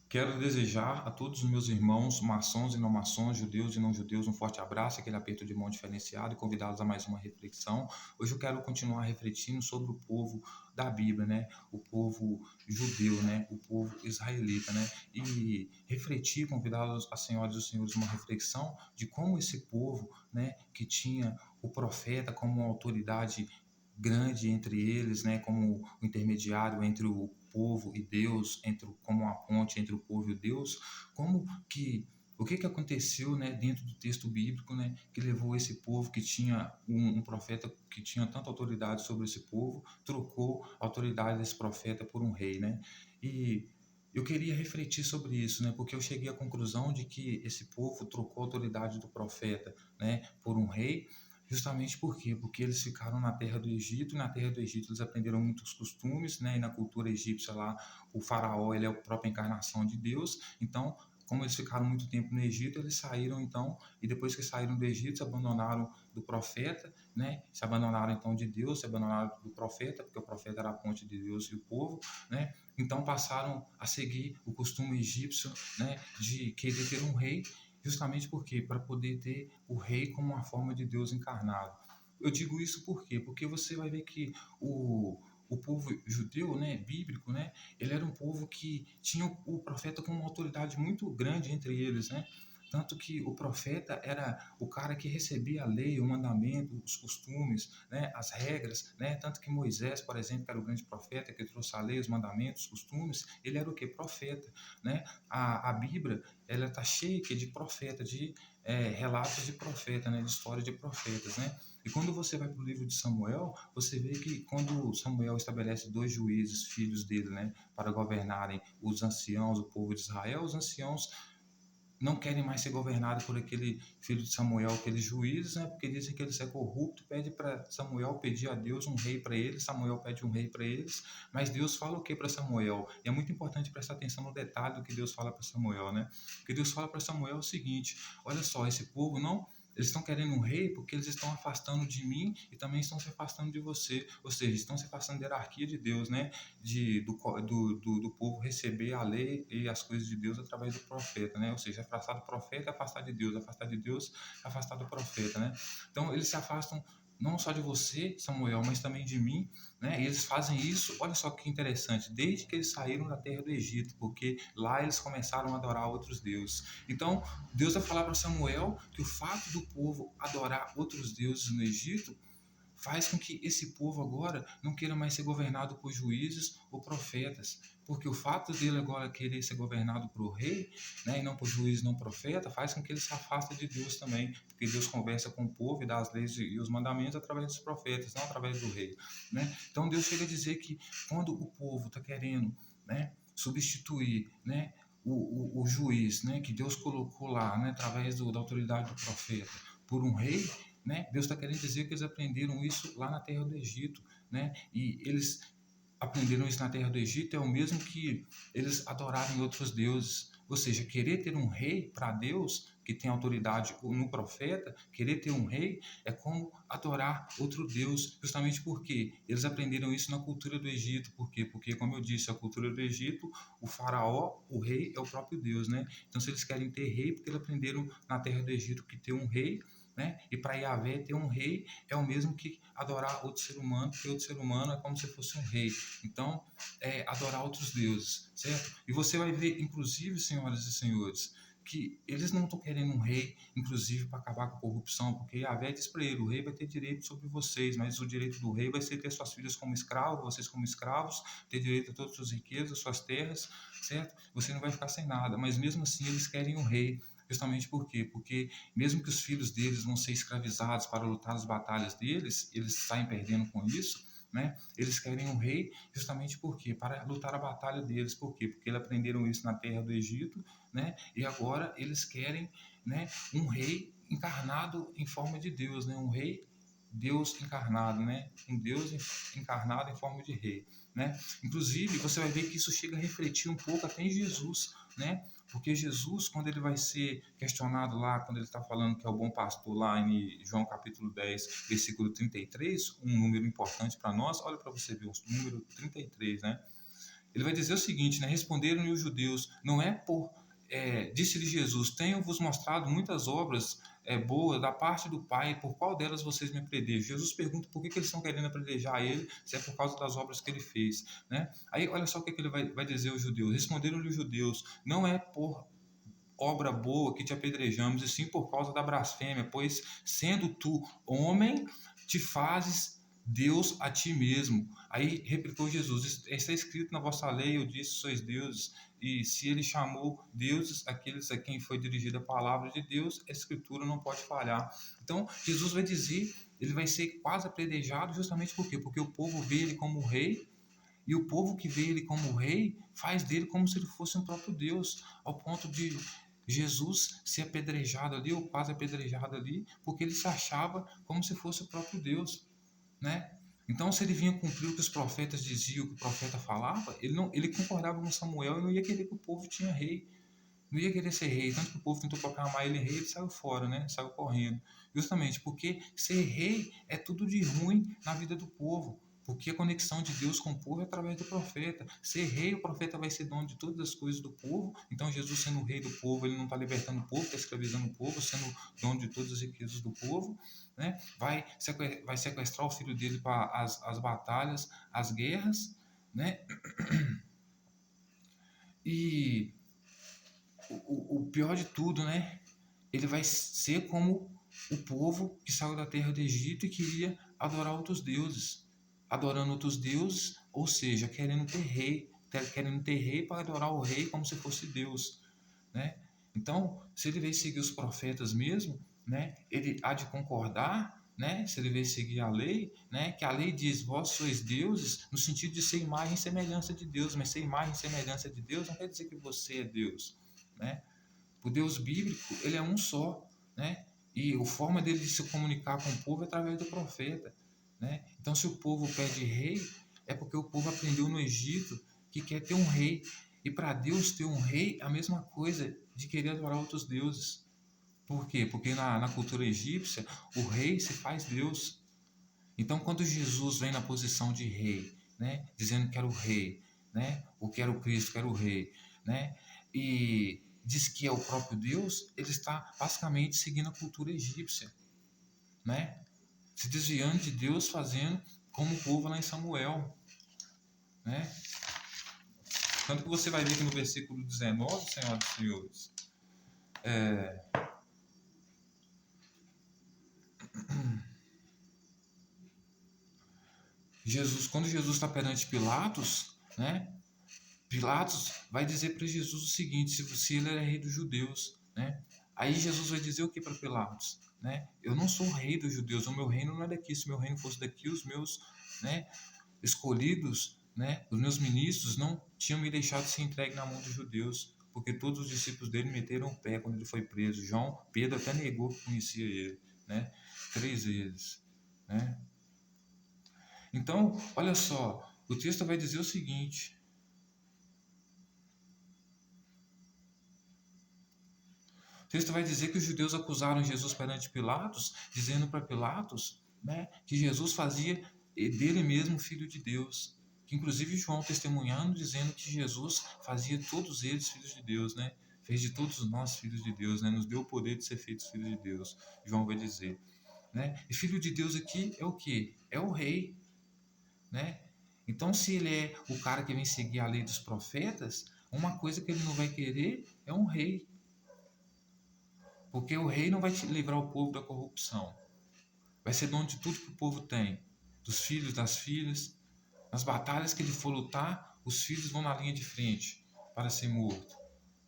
Quero desejar a todos os meus irmãos, maçons e não maçons, judeus e não judeus, um forte abraço, aquele aperto de mão diferenciado e convidá-los a mais uma reflexão. Hoje eu quero continuar refletindo sobre o povo da Bíblia, né? O povo judeu, né? O povo israelita, né? E refletir, convidá-los, a senhoras e os senhores, uma reflexão de como esse povo, né? Que tinha o profeta como uma autoridade grande entre eles, né, como o intermediário entre o povo e Deus, como uma ponte entre o povo e Deus, como que o que aconteceu, né, dentro do texto bíblico, né, que levou esse povo que tinha um profeta que tinha tanta autoridade sobre esse povo, trocou a autoridade desse profeta por um rei, né? E eu queria refletir sobre isso, né, porque eu cheguei à conclusão de que esse povo trocou a autoridade do profeta, né, por um rei. Justamente por quê? Porque eles ficaram na terra do Egito, e na terra do Egito eles aprenderam muitos costumes, né? E na cultura egípcia lá, o faraó, ele é a própria encarnação de Deus. Então, como eles ficaram muito tempo no Egito, eles saíram então, e depois que saíram do Egito, se abandonaram do profeta, né? Se abandonaram então de Deus, se abandonaram do profeta, porque o profeta era a ponte de Deus e o povo, né? Então passaram a seguir o costume egípcio, né? De querer ter um rei, justamente porque para poder ter o rei como uma forma de Deus encarnado. Eu digo isso por quê? Porque você vai ver que o povo judeu, né, bíblico, né, ele era um povo que tinha o profeta como uma autoridade muito grande entre eles, né? Tanto que o profeta era o cara que recebia a lei, o mandamento, os costumes, né, as regras, né? Tanto que Moisés, por exemplo, que era o grande profeta que trouxe a lei, os mandamentos, os costumes, ele era o que? Profeta, né? A Bíblia, ela está cheia de profeta, de relatos de profeta, né? De história de profetas, né? E quando você vai para o livro de Samuel, você vê que quando Samuel estabelece dois juízes, filhos dele, né, para governarem os anciãos, o povo de Israel, os anciãos não querem mais ser governados por aquele filho de Samuel, aqueles juízes, né, porque dizem que eles é corrupto, pede para Samuel pedir a Deus um rei para eles, Samuel pede um rei para eles, mas Deus fala o que para Samuel? E é muito importante prestar atenção no detalhe do que Deus fala para Samuel, né? Porque Deus fala para Samuel o seguinte: olha só, esse povo não, eles estão querendo um rei porque eles estão afastando de mim e também estão se afastando de você, ou seja, estão se afastando da hierarquia de Deus, né? Do povo receber a lei e as coisas de Deus através do profeta, né? Ou seja, afastar do profeta, afastar de Deus, afastar do profeta, né? Então eles se afastam não só de você, Samuel, mas também de mim, né? E eles fazem isso, olha só que interessante, desde que eles saíram da terra do Egito, porque lá eles começaram a adorar outros deuses. Então, Deus vai falar para Samuel que o fato do povo adorar outros deuses no Egito faz com que esse povo agora não queira mais ser governado por juízes ou profetas, porque o fato dele agora querer ser governado por rei, né, e não por juiz, não profeta, faz com que ele se afaste de Deus também, porque Deus conversa com o povo e dá as leis e os mandamentos através dos profetas, não através do rei, né? Então Deus chega a dizer que quando o povo está querendo, né, substituir, né, o juiz, né, que Deus colocou lá, né, através da autoridade do profeta, por um rei, né? Deus está querendo dizer que eles aprenderam isso lá na terra do Egito, né? E eles aprenderam isso na terra do Egito é o mesmo que eles adorarem outros deuses. Ou seja, querer ter um rei para Deus, que tem autoridade no profeta, querer ter um rei é como adorar outro Deus, justamente porque eles aprenderam isso na cultura do Egito. Por quê? Porque, como eu disse, a cultura do Egito, o faraó, o rei, é o próprio Deus, né? Então, se eles querem ter rei, porque eles aprenderam na terra do Egito que ter um rei, né? E para Yahvé ter um rei é o mesmo que adorar outro ser humano, porque outro ser humano é como se fosse um rei. Então, adorar outros deuses, certo? E você vai ver, inclusive, senhoras e senhores, que eles não estão querendo um rei, inclusive, para acabar com a corrupção, porque Yahvé diz para ele: o rei vai ter direito sobre vocês, mas o direito do rei vai ser ter suas filhas como escravos, vocês como escravos, ter direito a todas as suas riquezas, suas terras, certo? Você não vai ficar sem nada, mas mesmo assim eles querem um rei. Justamente por quê? Porque mesmo que os filhos deles vão ser escravizados para lutar as batalhas deles, eles saem perdendo com isso, né? Eles querem um rei justamente por quê? Para lutar a batalha deles. Por quê? Porque eles aprenderam isso na terra do Egito, né? E agora eles querem, né, um rei encarnado em forma de Deus, né? Um rei Deus encarnado, né? Um Deus encarnado em forma de rei, né? Inclusive, você vai ver que isso chega a refletir um pouco até em Jesus, né? Porque Jesus, quando ele vai ser questionado lá, quando ele está falando que é o bom pastor lá em João capítulo 10, versículo 33, um número importante para nós, olha para você ver o número 33, né? Ele vai dizer o seguinte, né? Responderam-lhe os judeus, não é por... disse-lhe Jesus, tenho-vos mostrado muitas obras boas da parte do Pai, por qual delas vocês me apredejam? Jesus pergunta por que eles estão querendo apedrejar ele, se é por causa das obras que ele fez, né? Aí olha só o que ele vai dizer aos judeus. Responderam-lhe os judeus, não é por obra boa que te apedrejamos, e sim por causa da blasfêmia, pois sendo tu homem, te fazes Deus a ti mesmo. Aí replicou Jesus, está escrito na vossa lei, eu disse, sois deuses, e se ele chamou deuses aqueles a quem foi dirigida a palavra de Deus, a escritura não pode falhar. Então, Jesus vai dizer, ele vai ser quase apedrejado justamente por quê? Porque o povo vê ele como rei, e o povo que vê ele como rei faz dele como se ele fosse um próprio Deus, ao ponto de Jesus ser apedrejado ali, ou quase apedrejado ali, porque ele se achava como se fosse o próprio Deus, né? Então, se ele vinha cumprir o que os profetas diziam, o que o profeta falava, ele concordava com Samuel e não ia querer que o povo tinha rei, não ia querer ser rei, tanto que o povo tentou proclamar ele rei, ele saiu fora, né? Saiu correndo. Justamente porque ser rei é tudo de ruim na vida do povo. Porque a conexão de Deus com o povo é através do profeta. Ser rei, o profeta vai ser dono de todas as coisas do povo. Então, Jesus sendo o rei do povo, ele não está libertando o povo, está escravizando o povo, sendo dono de todas as riquezas do povo, né? Vai sequestrar o filho dele para as batalhas, as guerras, né? E o pior de tudo, né? Ele vai ser como o povo que saiu da terra do Egito e queria adorar outros deuses. Adorando outros deuses, ou seja, querendo ter rei para adorar o rei como se fosse Deus, né? Então, se ele veio seguir os profetas mesmo, né, ele há de concordar, né, se ele veio seguir a lei, né, que a lei diz, vós sois deuses, no sentido de ser imagem e semelhança de Deus, mas ser imagem e semelhança de Deus não quer dizer que você é Deus, né? O Deus bíblico, ele é um só, né? E a forma dele de se comunicar com o povo é através do profeta, né? Então, se o povo pede rei, é porque o povo aprendeu no Egito que quer ter um rei. E para Deus ter um rei, é a mesma coisa de querer adorar outros deuses. Por quê? Porque na cultura egípcia, o rei se faz Deus. Então, quando Jesus vem na posição de rei, né? Dizendo que era o rei, né? Ou que era o Cristo, que era o rei, né? E diz que é o próprio Deus, ele está basicamente seguindo a cultura egípcia, né? Se desviando de Deus, fazendo como o povo lá em Samuel, né? Tanto que você vai ver que no versículo 19, senhoras e senhores, quando Jesus está perante Pilatos, né? Pilatos vai dizer para Jesus o seguinte, se ele era rei dos judeus, né? Aí Jesus vai dizer o que para Pilatos, né? Eu não sou o rei dos judeus, o meu reino não é daqui, se o meu reino fosse daqui, os meus, né, escolhidos, né, os meus ministros não tinham me deixado ser entregue na mão dos judeus, porque todos os discípulos dele meteram o pé quando ele foi preso. Pedro até negou que conhecia ele, né? 3 vezes, né? Então, olha só, o texto vai dizer o seguinte: o texto vai dizer que os judeus acusaram Jesus perante Pilatos, dizendo para Pilatos, né, que Jesus fazia dele mesmo filho de Deus. Que inclusive João testemunhando, dizendo que Jesus fazia todos eles filhos de Deus, né? Fez de todos nós filhos de Deus, né? Nos deu o poder de ser feitos filhos de Deus. João vai dizer, né? E filho de Deus aqui é o quê? É o rei, né? Então, se ele é o cara que vem seguir a lei dos profetas, uma coisa que ele não vai querer é um rei. Porque o rei não vai te livrar o povo da corrupção. Vai ser dono de tudo que o povo tem. Dos filhos, das filhas. Nas batalhas que ele for lutar, os filhos vão na linha de frente para ser morto.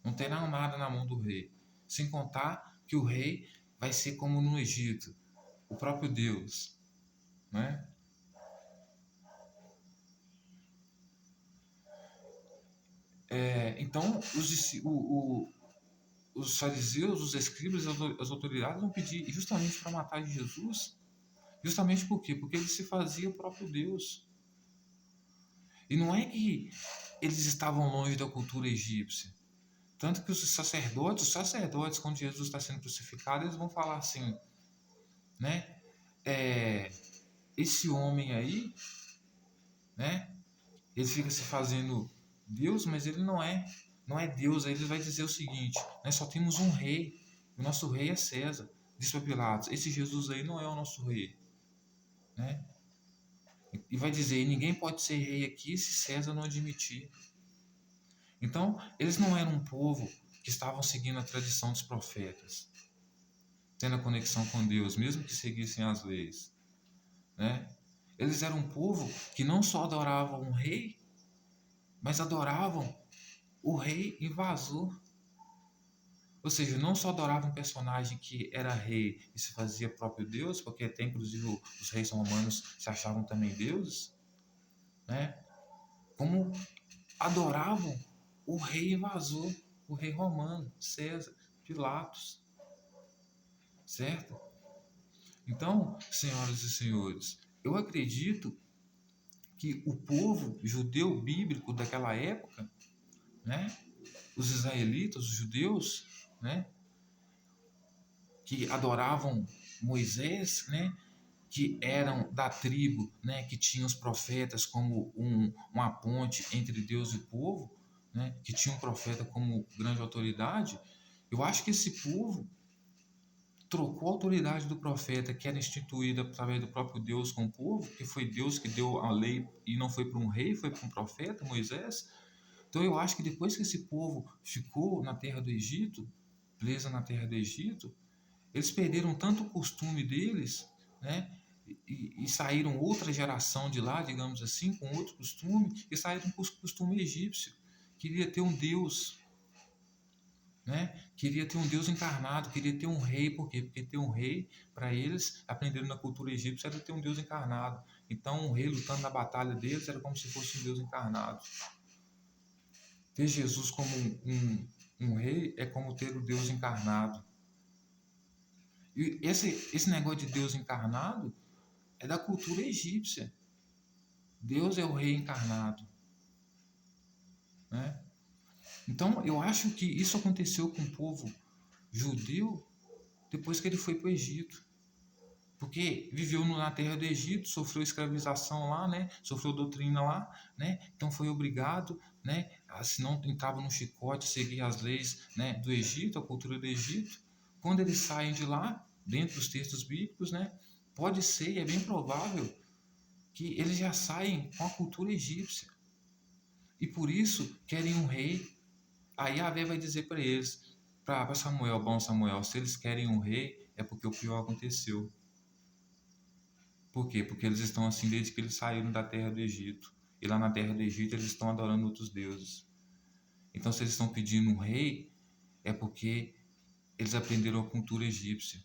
Não terá nada na mão do rei. Sem contar que o rei vai ser como no Egito. O próprio Deus. Né? Então, os fariseus, os escribas, as autoridades vão pedir justamente para matar Jesus. Justamente por quê? Porque ele se fazia o próprio Deus. E não é que eles estavam longe da cultura egípcia. Tanto que os sacerdotes, quando Jesus está sendo crucificado, eles vão falar assim, né? Esse homem aí, né? Ele fica se fazendo Deus, mas ele não é Deus. Aí ele vai dizer o seguinte: nós só temos um rei, o nosso rei é César. Diz para Pilatos: esse Jesus aí não é o nosso rei, né? E vai dizer: ninguém pode ser rei aqui se César não admitir. Então, eles não eram um povo que estavam seguindo a tradição dos profetas, tendo a conexão com Deus, mesmo que seguissem as leis, né? Eles eram um povo que não só adoravam um rei, mas adoravam o rei invasor. Ou seja, não só adoravam um personagem que era rei e se fazia próprio Deus, porque até inclusive os reis romanos se achavam também deuses, né? Como adoravam o rei invasor, o rei romano, César, Pilatos, certo? Então, senhoras e senhores, eu acredito que o povo judeu bíblico daquela época, né, os israelitas, os judeus, né, que adoravam Moisés, né, que eram da tribo, né, que tinham os profetas como uma ponte entre Deus e o povo, né, que tinha um profeta como grande autoridade. Eu acho que esse povo trocou a autoridade do profeta, que era instituída através do próprio Deus com o povo, que foi Deus que deu a lei e não foi para um rei, foi para um profeta, Moisés. Então eu acho que depois que esse povo ficou na terra do Egito, presa na terra do Egito, eles perderam tanto o costume deles, né? E saíram outra geração de lá, digamos assim, com outro costume, e saíram com o costume egípcio. Queria ter um Deus, né? Queria ter um Deus encarnado, queria ter um rei, por quê? Porque ter um rei, para eles, aprenderam na cultura egípcia, era ter um Deus encarnado. Então, um rei lutando na batalha deles era como se fosse um Deus encarnado. Ter Jesus como um rei é como ter o Deus encarnado. E esse negócio de Deus encarnado é da cultura egípcia. Deus é o rei encarnado, né? Então, eu acho que isso aconteceu com o povo judeu depois que ele foi para o Egito. Porque viveu na terra do Egito, sofreu escravização lá, né? Sofreu doutrina lá, né? Então foi obrigado, né? Se não entrava no chicote, seguir as leis, né, do Egito, a cultura do Egito. Quando eles saem de lá, dentro dos textos bíblicos, né? Pode ser, e é bem provável, que eles já saem com a cultura egípcia. E por isso querem um rei. Aí Yahvé vai dizer para eles, para Samuel: bom Samuel, se eles querem um rei, é porque o pior aconteceu. Por quê? Porque eles estão assim desde que eles saíram da terra do Egito. E lá na terra do Egito eles estão adorando outros deuses. Então, se eles estão pedindo um rei, é porque eles aprenderam a cultura egípcia.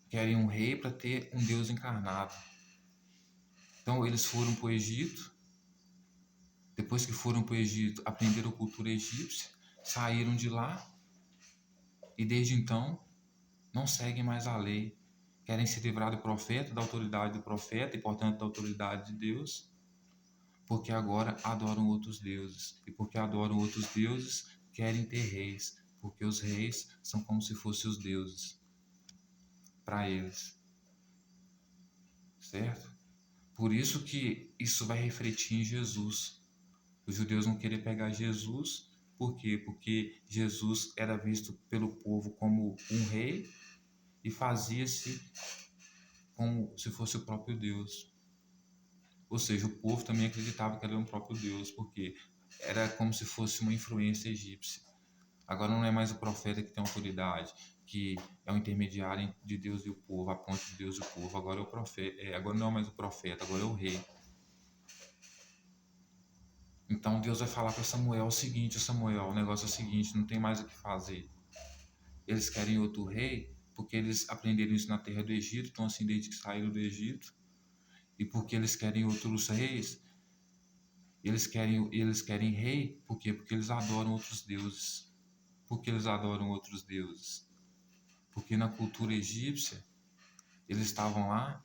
Querem um rei para ter um Deus encarnado. Então, eles foram para o Egito. Depois que foram para o Egito, aprenderam a cultura egípcia, saíram de lá e desde então não seguem mais a lei. Querem se livrar do profeta, da autoridade do profeta e, portanto, da autoridade de Deus, porque agora adoram outros deuses. E porque adoram outros deuses, querem ter reis, porque os reis são como se fossem os deuses para eles, certo? Por isso que isso vai refletir em Jesus. Os judeus não queriam pegar Jesus, por quê? Porque Jesus era visto pelo povo como um rei e fazia-se como se fosse o próprio Deus. Ou seja, o povo também acreditava que ele era um próprio Deus, porque era como se fosse uma influência egípcia. Agora não é mais o profeta que tem autoridade, que é o intermediário de Deus e o povo, a ponte de Deus e o povo. Agora é o profeta, agora não é mais o profeta, agora é o rei. Então Deus vai falar para Samuel o seguinte: Samuel, o negócio é o seguinte, não tem mais o que fazer. Eles querem outro rei, porque eles aprenderam isso na terra do Egito, então assim desde que saíram do Egito, e porque eles querem outros reis, eles querem rei, por quê? Porque eles adoram outros deuses. Por que eles adoram outros deuses? Porque na cultura egípcia, eles estavam lá,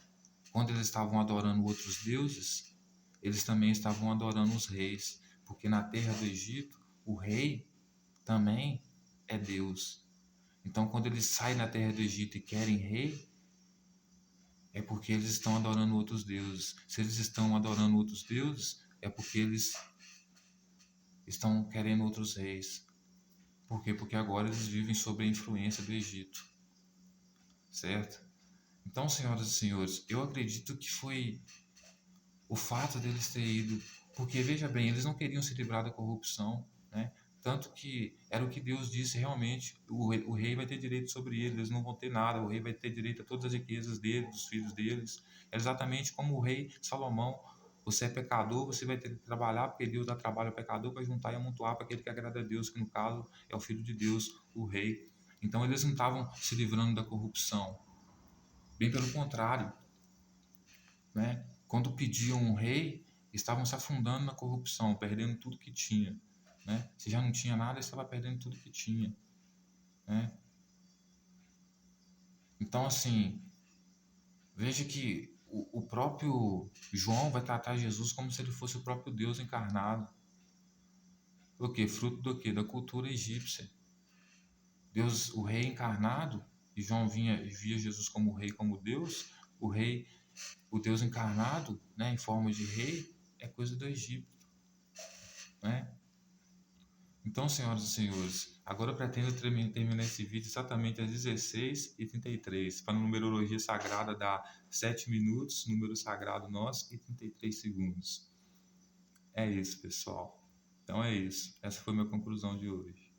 quando eles estavam adorando outros deuses, eles também estavam adorando os reis, porque na terra do Egito, o rei também é Deus. Então, quando eles saem da terra do Egito e querem rei, é porque eles estão adorando outros deuses. Se eles estão adorando outros deuses, é porque eles estão querendo outros reis. Por quê? Porque agora eles vivem sob a influência do Egito, certo? Então, senhoras e senhores, eu acredito que foi o fato deles ter ido, porque veja bem, eles não queriam se livrar da corrupção, né? Tanto que era o que Deus disse realmente, o rei vai ter direito sobre eles, eles não vão ter nada, o rei vai ter direito a todas as riquezas dele, dos filhos deles. É exatamente como o rei Salomão, você é pecador, você vai ter que trabalhar, porque Deus dá trabalho ao pecador para juntar e amontoar para aquele que agrada a Deus, que no caso é o Filho de Deus, o rei. Então eles não estavam se livrando da corrupção, bem pelo contrário, né? Quando pediam um rei, estavam se afundando na corrupção, perdendo tudo que tinha, né? Se já não tinha nada, estava perdendo tudo que tinha, né? Então, assim, veja que o próprio João vai tratar Jesus como se ele fosse o próprio Deus encarnado. O quê? Fruto do quê? Da cultura egípcia. Deus, o rei encarnado, e João via Jesus como rei, como Deus, o rei, o Deus encarnado, né, em forma de rei, é coisa do Egito, né? Então, senhoras e senhores, agora eu pretendo terminar esse vídeo exatamente às 16h33, para a numerologia sagrada dar 7 minutos, número sagrado nosso, e 33 segundos. É isso, pessoal. Então é isso. Essa foi a minha conclusão de hoje.